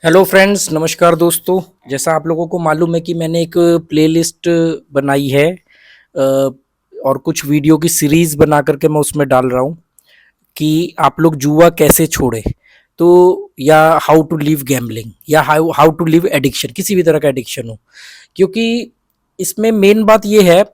Hello friends, नमस्कार दोस्तों। जैसा आप लोगों को मालूम है कि मैंने एक प्लेलिस्ट बनाई है और कुछ वीडियो की सीरीज बना करके मैं उसमें डाल रहा हूँ कि आप लोग जुआ कैसे छोड़े। तो या हाउ टू लीव गैम्बलिंग या how how to leave addiction, किसी भी तरह का एडिक्शन हो। क्योंकि इसमें मेन बात ये है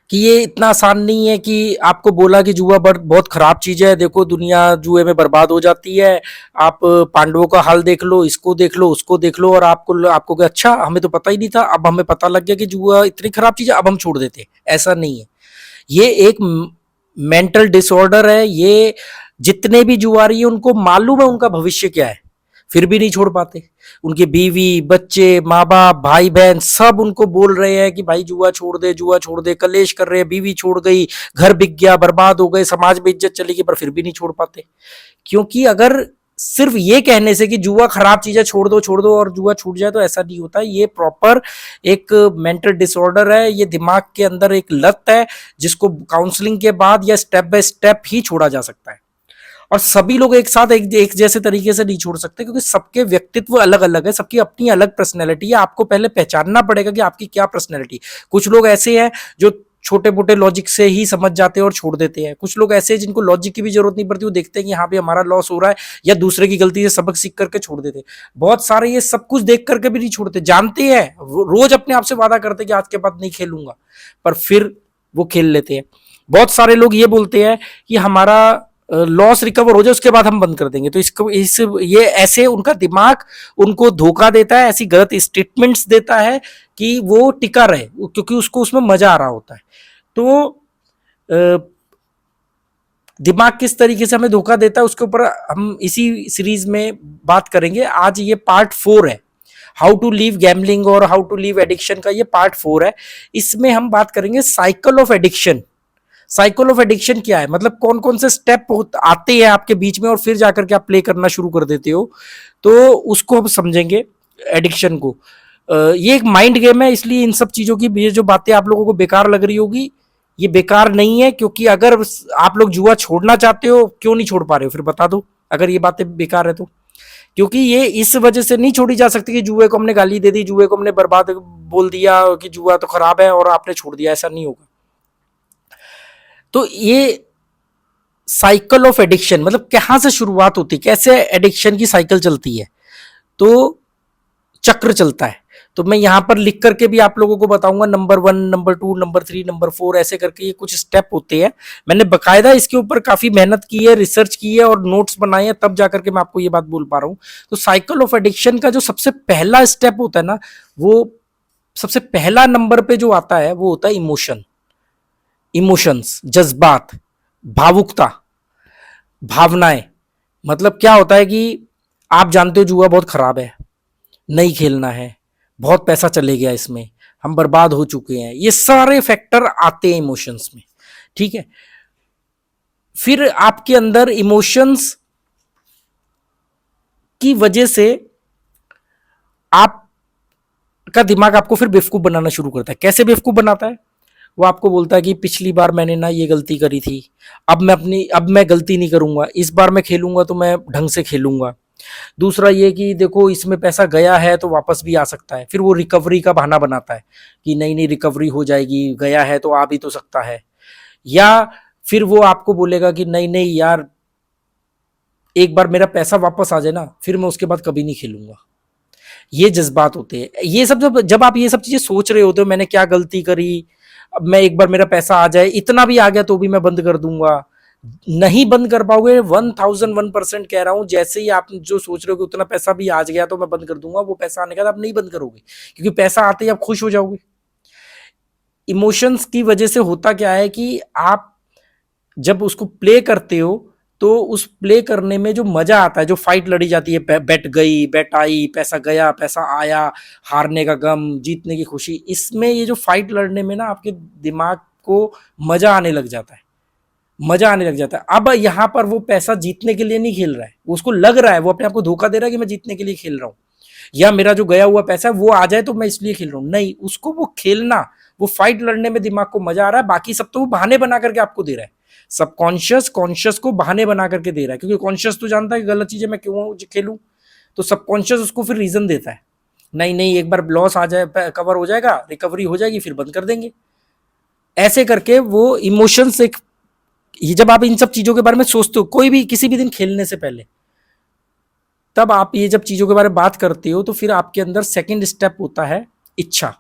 कि ये इतना आसान नहीं है कि आपको बोला कि जुआ बहुत खराब चीज है, देखो दुनिया जुए में बर्बाद हो जाती है। आप पांडवों का हाल देख लो, इसको देख लो, उसको देख लो, और आपको आपको क्या, अच्छा हमें तो पता ही नहीं था, अब हमें पता लग गया कि जुआ इतनी खराब चीज है, अब हम छोड़ देते। ऐसा नहीं है। ये एक मेंटल डिसऑर्डर है। ये जितने भी जुआरी हैं उनको मालूम है उनका भविष्य क्या है, फिर भी नहीं छोड़ पाते। उनकी बीवी, बच्चे, माँ बाप, भाई बहन सब उनको बोल रहे हैं कि भाई जुआ छोड़ दे, जुआ छोड़ दे, कलेश कर रहे हैं, बीवी छोड़ गई, घर बिक गया, बर्बाद हो गए, समाज में इज्जत चली गई, पर फिर भी नहीं छोड़ पाते। क्योंकि अगर सिर्फ ये कहने से कि जुआ खराब चीज है, छोड़ दो और जुआ छूट जाए, तो ऐसा नहीं होता। ये प्रॉपर एक मेंटल डिसऑर्डर है, ये दिमाग के अंदर एक लत है, जिसको काउंसलिंग के बाद या स्टेप बाय स्टेप ही छोड़ा जा सकता है। और सभी लोग एक साथ एक जैसे तरीके से नहीं छोड़ सकते, क्योंकि सबके व्यक्तित्व अलग अलग है, सबकी अपनी अलग पर्सनैलिटी है। आपको पहले पहचानना पड़ेगा कि आपकी क्या पर्सनैलिटी। कुछ लोग ऐसे हैं जो छोटे मोटे लॉजिक से ही समझ जाते हैं और छोड़ देते हैं। कुछ लोग ऐसे हैं जिनको लॉजिक की भी जरूरत नहीं पड़ती, वो देखते हैं कि हाँ भी हमारा लॉस हो रहा है, या दूसरे की गलती से सबक सीख करके छोड़ देते हैं। बहुत सारे ये सब कुछ देख करके भी नहीं छोड़ते, जानते हैं, रोज अपने आप से वादा करते हैं कि आज के बाद नहीं खेलूंगा, पर फिर वो खेल लेते हैं। बहुत सारे लोग ये बोलते हैं कि हमारा लॉस रिकवर हो जाए उसके बाद हम बंद कर देंगे। तो इसको ये ऐसे उनका दिमाग उनको धोखा देता है, ऐसी गलत स्टेटमेंट्स देता है कि वो टिका रहे, क्योंकि उसको उसमें मजा आ रहा होता है। तो दिमाग किस तरीके से हमें धोखा देता है उसके ऊपर हम इसी सीरीज में बात करेंगे। आज ये पार्ट 4 है, हाउ टू लीव गैम्बलिंग और हाउ टू लीव एडिक्शन का ये पार्ट 4 है। इसमें हम बात करेंगे cycle of addiction. Cycle of addiction क्या है, मतलब कौन कौन से स्टेप आते हैं आपके बीच में और फिर जाकर के आप प्ले करना शुरू कर देते हो। तो उसको हम समझेंगे एडिक्शन को। ये एक माइंड गेम है, इसलिए इन सब चीजों की ये जो बातें आप लोगों को बेकार लग रही होगी, ये बेकार नहीं है। क्योंकि अगर आप लोग जुआ छोड़ना चाहते हो, क्यों नहीं छोड़ पा रहे हो, फिर बता दो अगर ये बातें बेकार है तो। क्योंकि ये इस वजह से नहीं छोड़ी जा सकती कि जुए को हमने गाली दे दी, जुए को हमने बर्बाद बोल दिया कि जुआ तो खराब है और आपने छोड़ दिया, ऐसा नहीं होगा। तो ये साइकिल ऑफ एडिक्शन मतलब कहां से शुरुआत होती है, कैसे एडिक्शन की साइकिल चलती है। तो चक्र चलता है। तो मैं यहां पर लिख करके भी आप लोगों को बताऊंगा, नंबर 1, नंबर 2, नंबर 3, नंबर 4, ऐसे करके ये कुछ स्टेप होते हैं। मैंने बकायदा इसके ऊपर काफी मेहनत की है, रिसर्च की है और नोट्स बनाए हैं, तब जाकर के मैं आपको ये बात बोल पा रहा हूं। तो साइकिल ऑफ एडिक्शन का जो सबसे पहला स्टेप होता है ना, वो सबसे पहला नंबर पे जो आता है वो होता है इमोशन। इमोशंस, जज्बात, भावुकता, भावनाएं। मतलब क्या होता है कि आप जानते हो जुआ बहुत खराब है, नहीं खेलना है, बहुत पैसा चले गया इसमें, हम बर्बाद हो चुके हैं, ये सारे फैक्टर आते हैं इमोशंस में। ठीक है। फिर आपके अंदर इमोशंस की वजह से आपका दिमाग आपको फिर बेवकूफ बनाना शुरू करता है। कैसे बेवकूफ बनाता है, वो आपको बोलता है कि पिछली बार मैंने ना ये गलती करी थी, अब मैं गलती नहीं करूंगा, इस बार मैं खेलूंगा तो मैं ढंग से खेलूंगा। दूसरा ये कि देखो इसमें पैसा गया है तो वापस भी आ सकता है, फिर वो रिकवरी का बहाना बनाता है कि नहीं नहीं रिकवरी हो जाएगी, गया है तो आ भी तो सकता है। या फिर वो आपको बोलेगा कि नहीं नहीं यार, एक बार मेरा पैसा वापस आ जाए ना, फिर मैं उसके बाद कभी नहीं खेलूंगा। ये जज्बात होते हैं। ये सब जब जब आप ये सब चीजें सोच रहे होते हो, मैंने क्या गलती करी, अब मैं एक बार मेरा पैसा आ जाए, इतना भी आ गया तो भी मैं बंद कर दूंगा, नहीं बंद कर पाओगे। 1001% कह रहा हूं, जैसे ही आप जो सोच रहे हो कि उतना पैसा भी आ गया तो मैं बंद कर दूंगा, वो पैसा आने के बाद आप नहीं बंद करोगे, क्योंकि पैसा आते ही आप खुश हो जाओगे। इमोशंस की वजह से होता क्या है कि आप जब उसको प्ले करते हो, तो उस प्ले करने में जो मजा आता है, जो फाइट लड़ी जाती है, बेट गई, बेट आई, पैसा गया, पैसा आया, हारने का गम, जीतने की खुशी, इसमें ये जो फाइट लड़ने में ना आपके दिमाग को मजा आने लग जाता है। मजा आने लग जाता है। अब यहां पर वो पैसा जीतने के लिए नहीं खेल रहा है, उसको लग रहा है, वो अपने आप को धोखा दे रहा है कि मैं जीतने के लिए खेल रहा हूं, या मेरा जो गया हुआ पैसा है वो आ जाए तो मैं इसलिए खेल रहा हूं। नहीं, उसको वो खेलना, वो फाइट लड़ने में दिमाग को मजा आ रहा है, बाकी सब तो वो बहाने बना करके आपको दे रहा है। सबकॉन्शियस कॉन्शियस को बहाने बना करके दे रहा है, क्योंकि कॉन्शियस तो जानता है कि गलत चीजें मैं क्यों खेलूं, तो सबकॉन्शियस उसको फिर रीजन देता है, नहीं नहीं एक बार लॉस आ जाए, कवर हो जाएगा, रिकवरी हो जाएगी, फिर बंद कर देंगे। ऐसे करके वो इमोशंस एक, ये जब आप इन सब चीजों के बारे में सोचते हो, कोई भी किसी भी दिन खेलने से पहले, तब आप ये जब चीजों के बारे में बात करते हो, तो फिर आपके अंदर सेकंड स्टेप होता है इच्छा,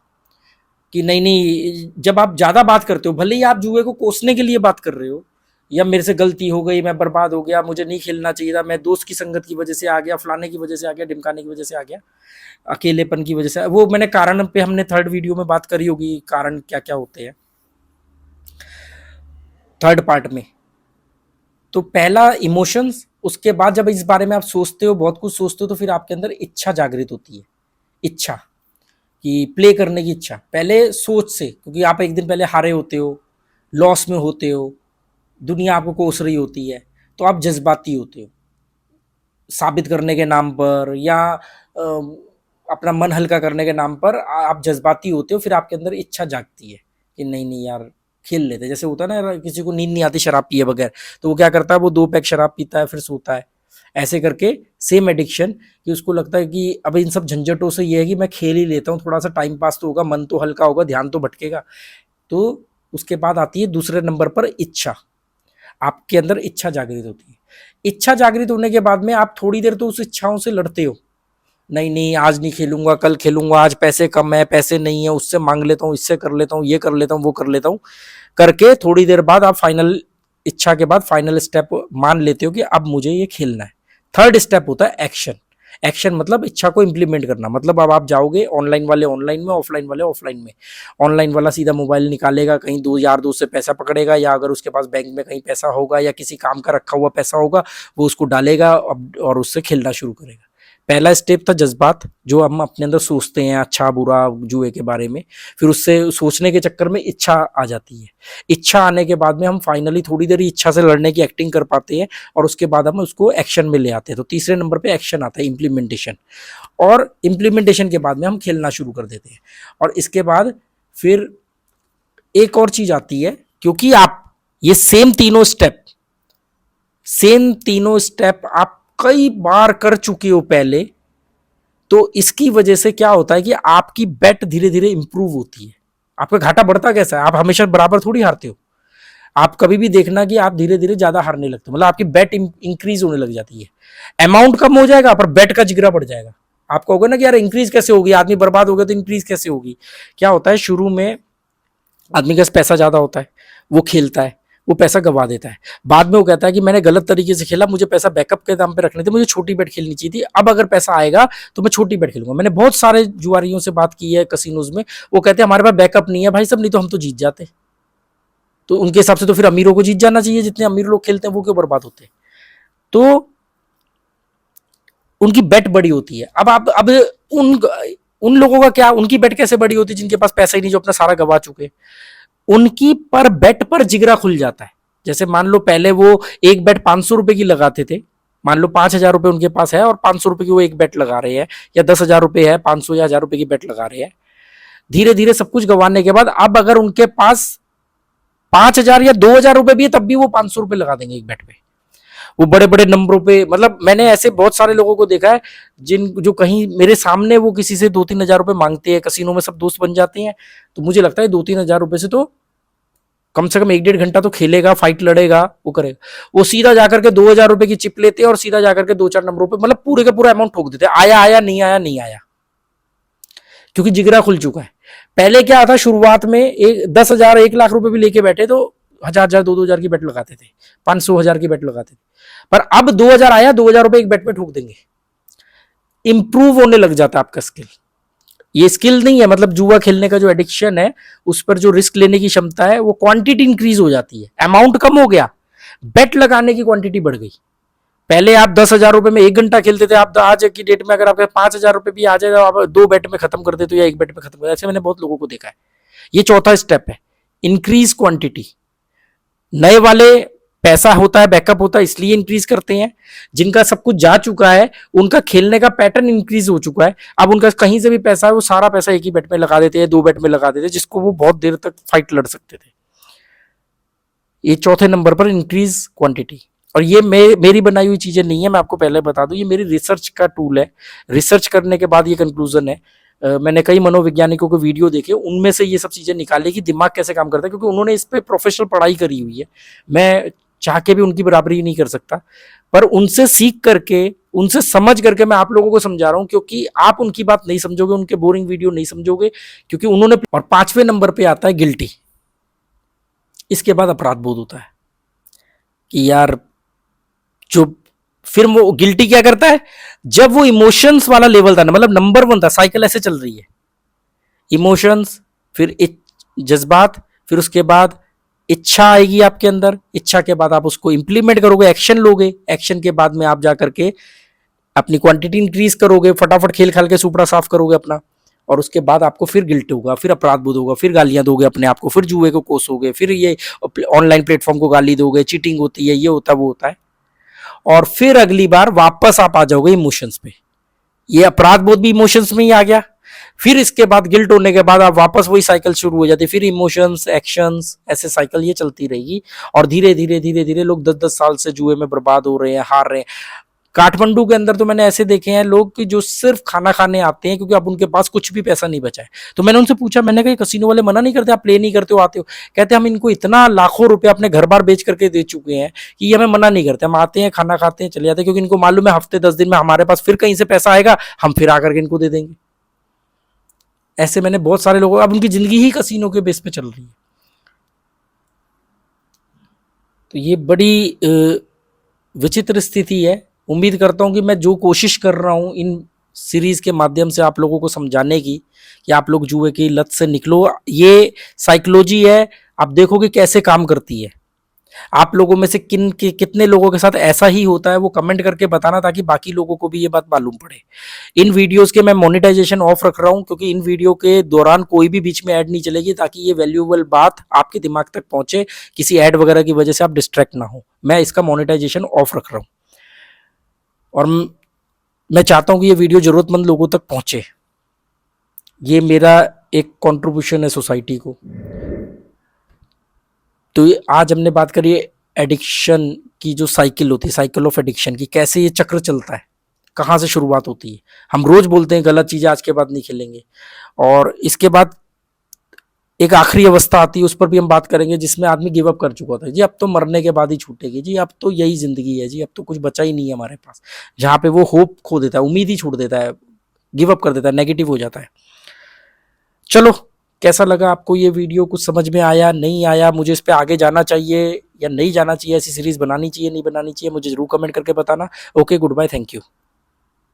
कि नहीं नहीं, जब आप ज्यादा बात करते हो, भले ही आप जुए को कोसने के लिए बात कर रहे हो, या मेरे से गलती हो गई, मैं बर्बाद हो गया, मुझे नहीं खेलना चाहिए था, मैं दोस्त की संगत की वजह से आ गया, फलाने की वजह से आ गया, ढिमकाने की वजह से आ गया, अकेलेपन की वजह से, वो मैंने कारण पे हमने थर्ड वीडियो में बात करी होगी, कारण क्या क्या होते हैं थर्ड पार्ट में। तो पहला इमोशंस, उसके बाद जब इस बारे में आप सोचते हो, बहुत कुछ सोचते हो, तो फिर आपके अंदर इच्छा जागृत होती है, इच्छा कि प्ले करने की इच्छा, पहले सोच से, क्योंकि आप एक दिन पहले हारे होते हो, लॉस में होते हो, दुनिया आपको कोस रही होती है, तो आप जज्बाती होते हो, साबित करने के नाम पर या अपना मन हल्का करने के नाम पर आप जज्बाती होते हो, फिर आपके अंदर इच्छा जागती है कि नहीं नहीं यार खेल लेते। जैसे होता है ना, किसी को नींद नहीं आती शराब पिए बगैर, तो वो क्या करता है, वो 2 पैक शराब पीता है, फिर सोता है। ऐसे करके सेम एडिक्शन, कि उसको लगता है कि अब इन सब झंझटों से ये है कि मैं खेल ही लेता हूँ, थोड़ा सा टाइम पास तो होगा, मन तो हल्का होगा, ध्यान तो भटकेगा। तो उसके बाद आती है दूसरे नंबर पर इच्छा, आपके अंदर इच्छा जागृत होती है। इच्छा जागृत होने के बाद में आप थोड़ी देर तो उस इच्छाओं से लड़ते हो, नहीं नहीं आज नहीं खेलूंगा, कल खेलूंगा, आज पैसे कम है, पैसे नहीं है, उससे मांग लेता हूँ, इससे कर लेता हूँ, ये कर लेता हूँ, वो कर लेता हूँ, करके थोड़ी देर बाद आप फाइनल इच्छा के बाद फाइनल स्टेप मान लेते हो कि अब मुझे ये खेलना है। थर्ड स्टेप होता है एक्शन। एक्शन मतलब इच्छा को इंप्लीमेंट करना, मतलब अब आप जाओगे, ऑनलाइन वाले ऑनलाइन में, ऑफलाइन वाले ऑफलाइन में। ऑनलाइन वाला सीधा मोबाइल निकालेगा, कहीं दो यार दोस्त से पैसा पकड़ेगा, या अगर उसके पास बैंक में कहीं पैसा होगा या किसी काम का रखा हुआ पैसा होगा, वो उसको डालेगा और उससे खेलना शुरू करेगा। पहला स्टेप था जज्बात, जो हम अपने अंदर सोचते हैं अच्छा बुरा जुए के बारे में, फिर उससे सोचने के चक्कर में इच्छा आ जाती है। इच्छा आने के बाद में हम फाइनली थोड़ी देर इच्छा से लड़ने की एक्टिंग कर पाते हैं, और उसके बाद हम उसको एक्शन में ले आते हैं। तो तीसरे नंबर पे एक्शन आता है, इम्प्लीमेंटेशन, और इम्प्लीमेंटेशन के बाद में हम खेलना शुरू कर देते हैं। और इसके बाद फिर एक और चीज आती है, क्योंकि आप ये सेम तीनों स्टेप आप कई बार कर चुके हो पहले, तो इसकी वजह से क्या होता है कि आपकी बेट धीरे धीरे इंप्रूव होती है। आपका घाटा बढ़ता कैसा है, आप हमेशा बराबर थोड़ी हारते हो, आप कभी भी देखना कि आप धीरे धीरे ज्यादा हारने लगते हो, मतलब आपकी बेट इंक्रीज होने लग जाती है। अमाउंट कम हो जाएगा पर बेट का जिगरा बढ़ जाएगा। आप कहोगे ना कि यार इंक्रीज कैसे होगी, आदमी बर्बाद हो गया तो इंक्रीज कैसे होगी। क्या होता है, शुरू में आदमी के पास पैसा ज्यादा होता है, वो खेलता है, वो पैसा गवा देता है, बाद में वो कहता है कि मैंने गलत तरीके से खेला, मुझे पैसा बैकअप के दाम पे रखने थे, मुझे छोटी बेट खेलनी चाहिए थी, अब अगर पैसा आएगा तो मैं छोटी बेट खेलूंगा। मैंने बहुत सारे जुआरियों से बात की है कसिनोज में, वो कहते हैं हमारे पास बैकअप नहीं है भाई सब, नहीं तो हम तो जीत जाते। तो उनके हिसाब से तो फिर अमीरों को जीत जाना चाहिए, जितने अमीर लोग खेलते हैं वो क्यों बर्बाद होते हैं। तो उनकी बेट बड़ी होती है। अब उन उन लोगों का क्या, उनकी बेट कैसे बड़ी होती है जिनके पास पैसा ही नहीं, जो अपना सारा गवा चुके। उनकी पर बेट पर जिगरा खुल जाता है। जैसे मान लो पहले वो एक बेट 500 रुपए की लगाते थे, मान लो 5,000 रुपए उनके पास है और 500 रुपए की वो एक बेट लगा रहे हैं, या 10,000 रुपए है, 500 या 1,000 रुपए की बेट लगा रहे हैं। धीरे धीरे सब कुछ गंवाने के बाद अब अगर उनके पास 5,000 या 2,000 रुपए भी है, तब भी वो 500 रुपए लगा देंगे एक बेट पे। वो बड़े बड़े नंबरों पे, मतलब मैंने ऐसे बहुत सारे लोगों को देखा है जो कहीं मेरे सामने वो किसी से 2-3 हजार रुपए मांगते हैं, कसिनो में सब दोस्त बन जाते हैं, तो मुझे लगता है 2-3 हजार रुपए से तो कम से कम 1-1.5 घंटा तो खेलेगा, फाइट लड़ेगा, वो करेगा। वो सीधा जाकर के 2,000 रुपए की चिप लेते हैं और सीधा जाकर के 2-4 नंबरों पे, मतलब पूरे का पूरा अमाउंट ठोक देते हैं, आया आया, नहीं आया नहीं आया, क्योंकि जिगरा खुल चुका है। पहले क्या था, शुरुआत में 10,000 1 लाख रुपए भी लेके बैठे तो 1,000 2-2 हजार की बेट लगाते थे, 500 हजार की बेट लगाते थे। पर अब 2,000 आया, 2,000 रुपए एक बेट पे ठोक देंगे। इंप्रूव होने लग जाता है आपका स्किल। ये स्किल नहीं है, मतलब जुआ खेलने का जो एडिक्शन है, उस पर जो रिस्क लेने की क्षमता है, वो क्वांटिटी इंक्रीज हो जाती है। अमाउंट कम हो गया, बेट लगाने की क्वांटिटी बढ़ गई। पहले आप 10,000 रुपए में 1 घंटा खेलते थे, आप आज की डेट में अगर आपके 5,000 रुपए भी आ जाए तो आप 2 बेट में खत्म कर देते हो या 1 बेट में खत्म कर देते। ऐसे मैंने बहुत लोगों को देखा है। ये चौथा स्टेप है, इंक्रीज क्वांटिटी। नए वाले पैसा होता है, बैकअप होता है, इसलिए इंक्रीज करते हैं। जिनका सब कुछ जा चुका है, उनका खेलने का पैटर्न इंक्रीज हो चुका है, अब उनका कहीं से भी पैसा है, वो सारा पैसा एक ही बेट में लगा देते हैं, 2 बेट में लगा देते हैं, जिसको वो बहुत देर तक फाइट लड़ सकते थे। ये चौथे नंबर पर इंक्रीज क्वांटिटी। और ये मेरी बनाई हुई चीजें नहीं है, मैं आपको पहले बता दूं, ये मेरी रिसर्च का टूल है। रिसर्च करने के बाद ये कंक्लूजन है। मैंने कई मनोवैज्ञानिकों को वीडियो देखे, उनमें से ये सब चीजें निकाली कि दिमाग कैसे काम करता है, क्योंकि उन्होंने इस पे प्रोफेशनल पढ़ाई करी हुई है। मैं चाह के भी उनकी बराबरी नहीं कर सकता, पर उनसे सीख करके, उनसे समझ करके मैं आप लोगों को समझा रहा हूं, क्योंकि आप उनकी बात नहीं समझोगे, उनके बोरिंग वीडियो नहीं समझोगे, क्योंकि उन्होंने। और 5वें नंबर पे आता है गिल्टी। इसके बाद अपराध बोध होता है कि यार जो, फिर वो गिल्टी क्या करता है, जब वो इमोशंस वाला लेवल था ना, मतलब नंबर 1 था, साइकिल ऐसे चल रही है, इमोशंस, फिर जज्बात, फिर उसके बाद इच्छा आएगी आपके अंदर, इच्छा के बाद आप उसको इंप्लीमेंट करोगे, एक्शन लोगे, एक्शन के बाद में आप जा करके अपनी क्वांटिटी इंक्रीज करोगे, फटाफट खेल खाल के सुपड़ा साफ करोगे अपना, और उसके बाद आपको फिर गिल्ट होगा, फिर अपराध बोध होगा, फिर गालियां दोगे अपने आप को, फिर जुए को कोसोगे, फिर ये ऑनलाइन प्लेटफॉर्म को गाली दोगे, चीटिंग होती है, ये होता है, वो होता है, और फिर अगली बार वापस आप आ जाओगे इमोशंस पे। ये अपराध बोध भी इमोशंस में ही आ गया, फिर इसके बाद गिल्ट होने के बाद आप वापस वही साइकिल शुरू हो जाती है, फिर इमोशंस, एक्शंस, ऐसे साइकिल ये चलती रहेगी। और धीरे धीरे धीरे धीरे लोग 10-10 साल से जुए में बर्बाद हो रहे हैं, हार रहे हैं। काठमांडू के अंदर तो मैंने ऐसे देखे हैं लोग कि जो सिर्फ खाना खाने आते हैं, क्योंकि अब उनके पास कुछ भी पैसा नहीं बचा है। तो मैंने उनसे पूछा, मैंने कहा कसिनो वाले मना नहीं करते, आप प्ले नहीं करते हो, आते हो? कहते हम इनको इतना लाखों रुपए अपने घर बार बेच करके दे चुके हैं कि ये हमें मना नहीं करते, हम आते हैं, खाना खाते हैं, चले जाते हैं, क्योंकि इनको मालूम है हफ्ते 10 दिन में हमारे पास फिर कहीं से पैसा आएगा, हम फिर आकर के इनको दे देंगे। ऐसे मैंने बहुत सारे लोगों, अब उनकी जिंदगी ही कसिनो के बेस पे चल रही है। तो ये बड़ी विचित्र स्थिति है। उम्मीद करता हूं कि मैं जो कोशिश कर रहा हूं इन सीरीज के माध्यम से आप लोगों को समझाने की, कि आप लोग जुए की लत से निकलो। ये साइकोलॉजी है, आप देखोगे कैसे काम करती है। आप लोगों में से कितने लोगों के साथ ऐसा ही होता है, वो कमेंट करके बताना, ताकि बाकी लोगों को भी ये बात मालूम पड़े। इन वीडियोस के मैं मोनेटाइजेशन ऑफ रख रहा हूं, क्योंकि इन वीडियो के दौरान कोई भी बीच में ऐड नहीं चलेगी, ताकि ये वैल्यूएबल बात आपके दिमाग तक पहुंचे, किसी ऐड वगैरह की वजह से आप डिस्ट्रैक्ट ना हो। मैं इसका मोनेटाइजेशन ऑफ रख रहा हूं, और मैं चाहता हूं कि ये वीडियो जरूरतमंद लोगों तक पहुंचे। ये मेरा एक कंट्रीब्यूशन है सोसाइटी को। तो आज हमने बात करी एडिक्शन की, जो साइकिल होती है, साइकिल ऑफ एडिक्शन की, कैसे ये चक्र चलता है, कहाँ से शुरुआत होती है। हम रोज बोलते हैं गलत चीजें आज के बाद नहीं खेलेंगे, और इसके बाद एक आखिरी अवस्था आती है, उस पर भी हम बात करेंगे, जिसमें आदमी गिव अप कर चुका था। जी अब तो मरने के बाद ही छूटेगी, जी अब तो यही जिंदगी है, जी अब तो कुछ बचा ही नहीं है हमारे पास। जहां पे वो होप खो देता है, उम्मीद ही छोड़ देता है, गिव अप कर देता है, नेगेटिव हो जाता है। चलो, कैसा लगा आपको ये वीडियो? कुछ समझ में आया, नहीं आया? मुझे इस पे आगे जाना चाहिए या नहीं जाना चाहिए? ऐसी सीरीज बनानी चाहिए, नहीं बनानी चाहिए? मुझे जरूर कमेंट करके बताना। Okay, good bye, thank you.